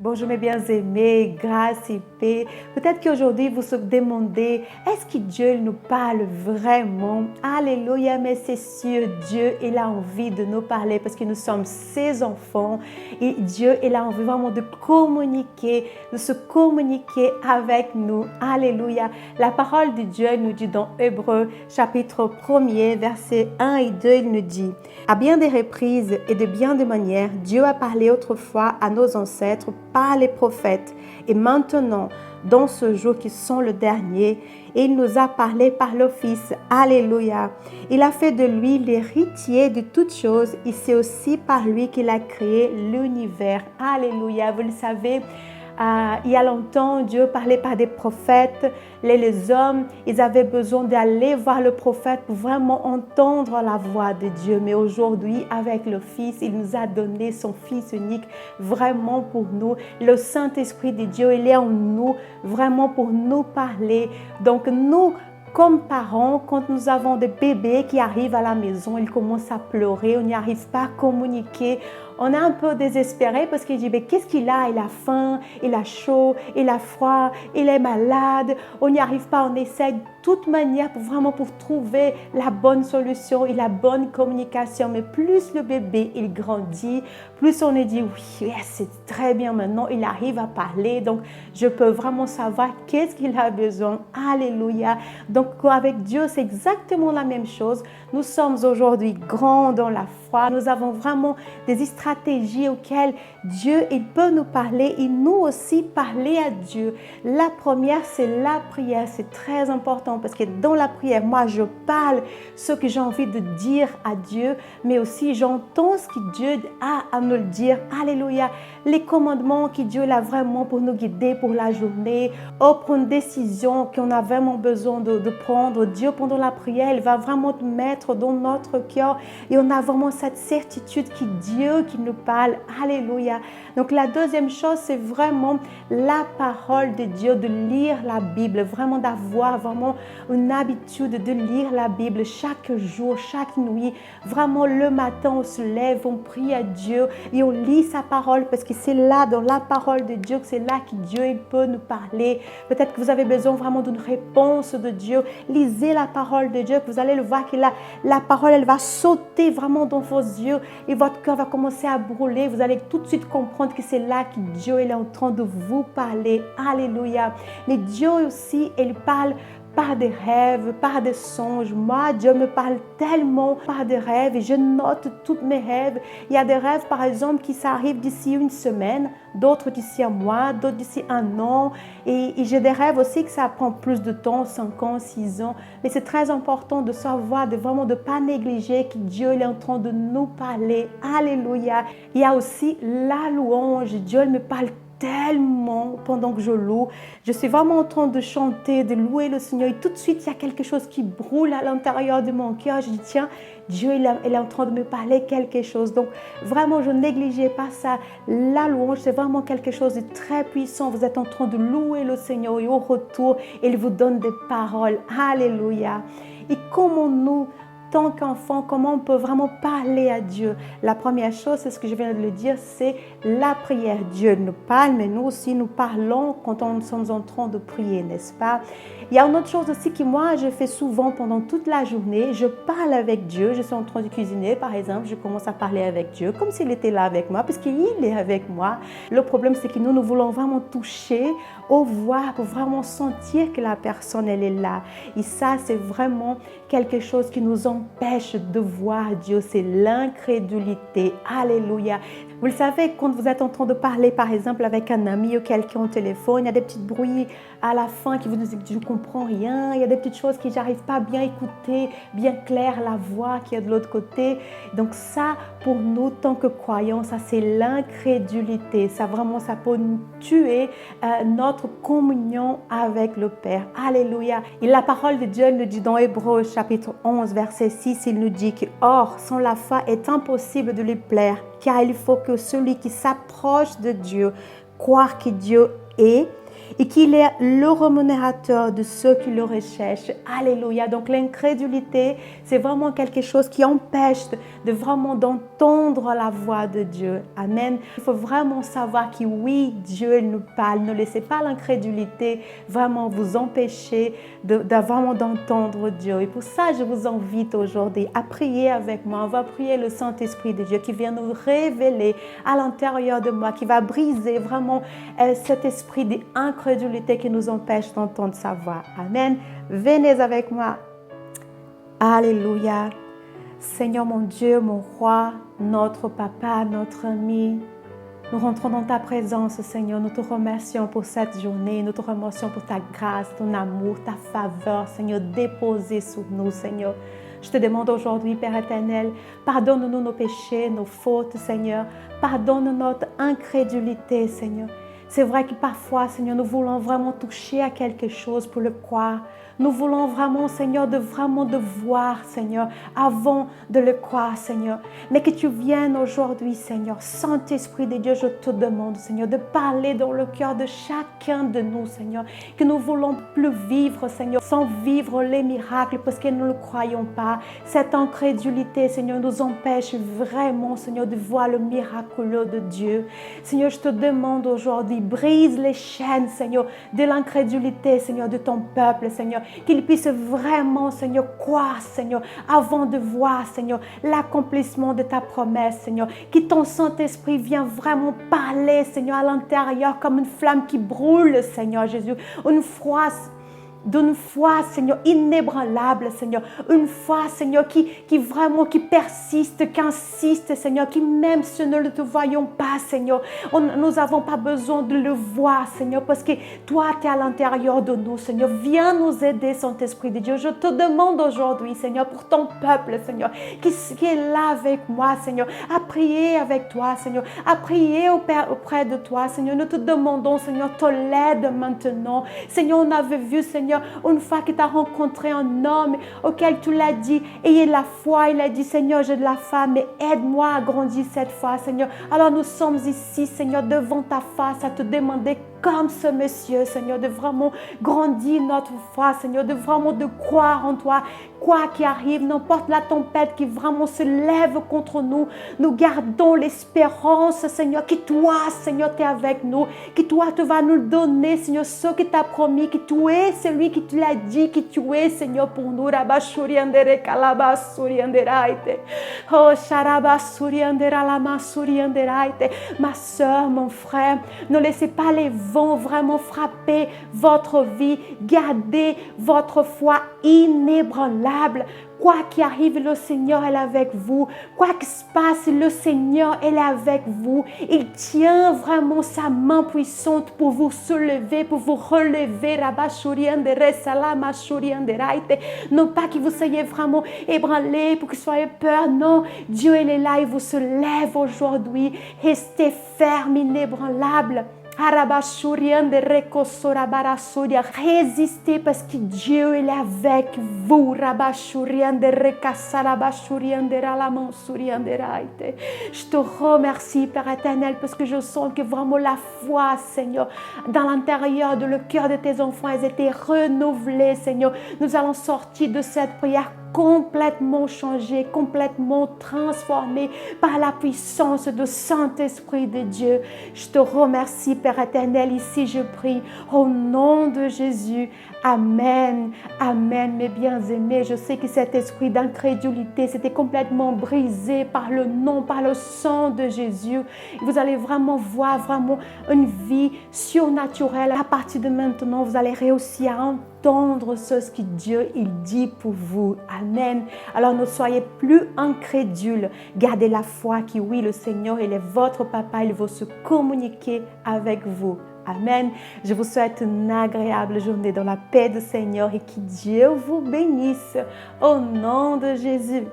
Bonjour mes bien-aimés, grâce et paix. Peut-être qu'aujourd'hui vous se demandez, est-ce que Dieu nous parle vraiment? Alléluia, mais c'est sûr, Dieu, il a envie de nous parler parce que nous sommes ses enfants et Dieu, il a envie vraiment de se communiquer avec nous. Alléluia. La parole de Dieu nous dit dans Hébreux chapitre 1er, versets 1 et 2, il nous dit, à bien des reprises et de bien des manières, Dieu a parlé autrefois à nos ancêtres par les prophètes et maintenant, dans ce jour qui sont le dernier, il nous a parlé par le Fils. Alléluia. Il a fait de lui l'héritier de toutes choses et c'est aussi par lui qu'il a créé l'univers. Alléluia. Vous le savez, il y a longtemps, Dieu parlait par des prophètes. Les hommes, ils avaient besoin d'aller voir le prophète pour vraiment entendre la voix de Dieu. Mais aujourd'hui, avec le Fils, il nous a donné son Fils unique vraiment pour nous. Le Saint-Esprit de Dieu, il est en nous vraiment pour nous parler. Donc nous, comme parents, quand nous avons des bébés qui arrivent à la maison, ils commencent à pleurer, on n'y arrive pas à communiquer. On est un peu désespéré parce qu'il dit, mais qu'est-ce qu'il a? Il a faim, il a chaud, il a froid, il est malade. On n'y arrive pas, on essaie de toute manière pour trouver la bonne solution et la bonne communication. Mais plus le bébé, il grandit, plus on est dit, oui, yes, c'est très bien maintenant, il arrive à parler. Donc, je peux vraiment savoir qu'est-ce qu'il a besoin. Alléluia. Donc, avec Dieu, c'est exactement la même chose. Nous sommes aujourd'hui grands dans la foi. Nous avons vraiment des stratégies auxquelles Dieu, il peut nous parler et nous aussi parler à Dieu. La première, c'est la prière. C'est très important parce que dans la prière, moi, je parle ce que j'ai envie de dire à Dieu, mais aussi j'entends ce que Dieu a à me le dire. Alléluia. Les commandements que Dieu a vraiment pour nous guider pour la journée, ou pour une décision qu'on a vraiment besoin de prendre. Dieu, pendant la prière, il va vraiment te mettre dans notre cœur et on a vraiment cette certitude que Dieu qui nous parle. Alléluia. Donc la deuxième chose, c'est vraiment la parole de Dieu, de lire la Bible, vraiment d'avoir vraiment une habitude de lire la Bible chaque jour, chaque nuit. Vraiment le matin, on se lève, on prie à Dieu et on lit sa parole parce que c'est là, dans la parole de Dieu, que c'est là que Dieu il peut nous parler. Peut-être que vous avez besoin vraiment d'une réponse de Dieu. Lisez la parole de Dieu, que vous allez le voir que la parole, elle va sauter vraiment dans vos yeux et votre cœur va commencer à brûler. Vous allez tout de suite comprendre que c'est là que Dieu il est en train de vous parler. Alléluia. Mais Dieu aussi, il parle par des rêves, par des songes. Moi, Dieu me parle tellement par des rêves et je note tous mes rêves. Il y a des rêves, par exemple, qui s'arrivent d'ici une semaine, d'autres d'ici un mois, d'autres d'ici un an. Et j'ai des rêves aussi que ça prend plus de temps, 5 ans, 6 ans. Mais c'est très important de savoir, vraiment de ne pas négliger que Dieu il est en train de nous parler. Alléluia. Il y a aussi la louange. Dieu il me parle tellement pendant que je loue. Je suis vraiment en train de chanter, de louer le Seigneur. Et tout de suite, il y a quelque chose qui brûle à l'intérieur de mon cœur. Je dis, tiens, Dieu, il est en train de me parler quelque chose. Donc, vraiment, je ne négligeais pas ça. La louange, c'est vraiment quelque chose de très puissant. Vous êtes en train de louer le Seigneur et au retour, il vous donne des paroles. Alléluia. Et comment nous, tant qu'enfant, comment on peut vraiment parler à Dieu? La première chose, c'est ce que je viens de le dire, c'est la prière. Dieu nous parle, mais nous aussi, nous parlons quand nous sommes en train de prier, n'est-ce pas? Il y a une autre chose aussi que moi, je fais souvent pendant toute la journée. Je parle avec Dieu. Je suis en train de cuisiner, par exemple. Je commence à parler avec Dieu comme s'il était là avec moi, parce qu'il est avec moi. Le problème, c'est que nous voulons vraiment toucher au voir, pour vraiment sentir que la personne, elle est là. Et ça, c'est vraiment quelque chose qui nous empêche de voir Dieu. C'est l'incrédulité. Alléluia. Vous le savez, quand vous êtes en train de parler, par exemple, avec un ami ou quelqu'un au téléphone, il y a des petits bruits à la fin qui vous disent que je ne comprends rien. Il y a des petites choses que j'arrive pas à bien écouter, bien clair la voix qui est de l'autre côté. Donc ça, pour nous, tant que croyants, ça c'est l'incrédulité. Ça vraiment, ça peut nous tuer notre communion avec le Père. Alléluia. Et la parole de Dieu nous dit dans Hébreux chapitre 11, verset 6, il nous dit que « Or, sans la foi est impossible de lui plaire, car il faut que celui qui s'approche de Dieu croire que Dieu est et qu'il est le rémunérateur de ceux qui le recherchent. Alléluia. Donc l'incrédulité, c'est vraiment quelque chose qui empêche de vraiment d'entendre la voix de Dieu. Amen. Il faut vraiment savoir que oui, Dieu nous parle. Ne laissez pas l'incrédulité vraiment vous empêcher vraiment d'entendre Dieu. Et pour ça, je vous invite aujourd'hui à prier avec moi. On va prier le Saint-Esprit de Dieu qui vient nous révéler à l'intérieur de moi, qui va briser vraiment cet esprit d'incrédulité qui nous empêche d'entendre sa voix. Amen. Venez avec moi. Alléluia. Seigneur mon Dieu, mon roi, notre papa, notre ami, nous rentrons dans ta présence, Seigneur. Nous te remercions pour cette journée. Nous te remercions pour ta grâce, ton amour, ta faveur, Seigneur, déposée sur nous, Seigneur. Je te demande aujourd'hui, Père éternel, pardonne-nous nos péchés, nos fautes, Seigneur. Pardonne notre incrédulité, Seigneur. C'est vrai que parfois, Seigneur, nous voulons vraiment toucher à quelque chose pour le croire. Nous voulons vraiment, Seigneur, de voir, Seigneur, avant de le croire, Seigneur. Mais que tu viennes aujourd'hui, Seigneur, Saint-Esprit de Dieu, je te demande, Seigneur, de parler dans le cœur de chacun de nous, Seigneur. Que nous ne voulons plus vivre, Seigneur, sans vivre les miracles parce que nous ne le croyons pas. Cette incrédulité, Seigneur, nous empêche vraiment, Seigneur, de voir le miraculeux de Dieu. Seigneur, je te demande aujourd'hui, brise les chaînes, Seigneur, de l'incrédulité, Seigneur, de ton peuple, Seigneur. Qu'il puisse vraiment, Seigneur, croire, Seigneur, avant de voir, Seigneur, l'accomplissement de ta promesse, Seigneur. Que ton Saint-Esprit vienne vraiment parler, Seigneur, à l'intérieur comme une flamme qui brûle, Seigneur Jésus. D'une foi, Seigneur, inébranlable, Seigneur. Une foi, Seigneur, qui persiste, qui insiste, Seigneur, qui même si nous ne te voyons pas, Seigneur, nous n'avons pas besoin de le voir, Seigneur, parce que toi, tu es à l'intérieur de nous, Seigneur. Viens nous aider, Saint-Esprit de Dieu. Je te demande aujourd'hui, Seigneur, pour ton peuple, Seigneur, qui est là avec moi, Seigneur, à prier avec toi, Seigneur, à prier auprès de toi, Seigneur. Nous te demandons, Seigneur, ton aide maintenant. Seigneur, on avait vu, Seigneur, une fois que tu as rencontré un homme auquel tu l'as dit, ayez la foi, il a dit, Seigneur, j'ai de la foi, mais aide-moi à grandir cette foi, Seigneur. Alors nous sommes ici, Seigneur, devant ta face, à te demander comme ce monsieur, Seigneur, de vraiment grandir notre foi, Seigneur, de vraiment de croire en toi, quoi qu'il arrive, n'importe la tempête qui vraiment se lève contre nous, nous gardons l'espérance, Seigneur, que toi, Seigneur, tu es avec nous, que toi, tu vas nous donner, Seigneur, ce que tu as promis, que tu es celui qui te l'a dit, que tu es, Seigneur, pour nous. Oh, ma soeur, mon frère, ne laissez pas les vont vraiment frapper votre vie. Gardez votre foi inébranlable. Quoi qu'il arrive, le Seigneur est avec vous. Quoi qu'il se passe, le Seigneur est avec vous. Il tient vraiment sa main puissante pour vous soulever, pour vous relever. Non pas que vous soyez vraiment ébranlés, pour que vous soyez peur. Non, Dieu il est là, il vous se lève aujourd'hui. Restez ferme, inébranlable. Résistez parce que Dieu est avec vous. Je te remercie, Père éternel, parce que je sens que vraiment la foi, Seigneur, dans l'intérieur de le cœur de tes enfants, elles étaient renouvelées, Seigneur. Nous allons sortir de cette prière complètement changé, complètement transformé par la puissance du Saint-Esprit de Dieu. Je te remercie, Père éternel. Ici, je prie au nom de Jésus. Amen. Amen, mes bien-aimés. Je sais que cet esprit d'incrédulité, c'était complètement brisé par le nom, par le sang de Jésus. Vous allez vraiment voir vraiment une vie surnaturelle. À partir de maintenant, vous allez réussir à entendre ce que Dieu il dit pour vous. Amen. Alors ne soyez plus incrédules. Gardez la foi que oui, le Seigneur, il est votre papa. Il veut se communiquer avec vous. Amen. Je vous souhaite une agréable journée dans la paix du Seigneur et que Dieu vous bénisse. Au nom de Jésus.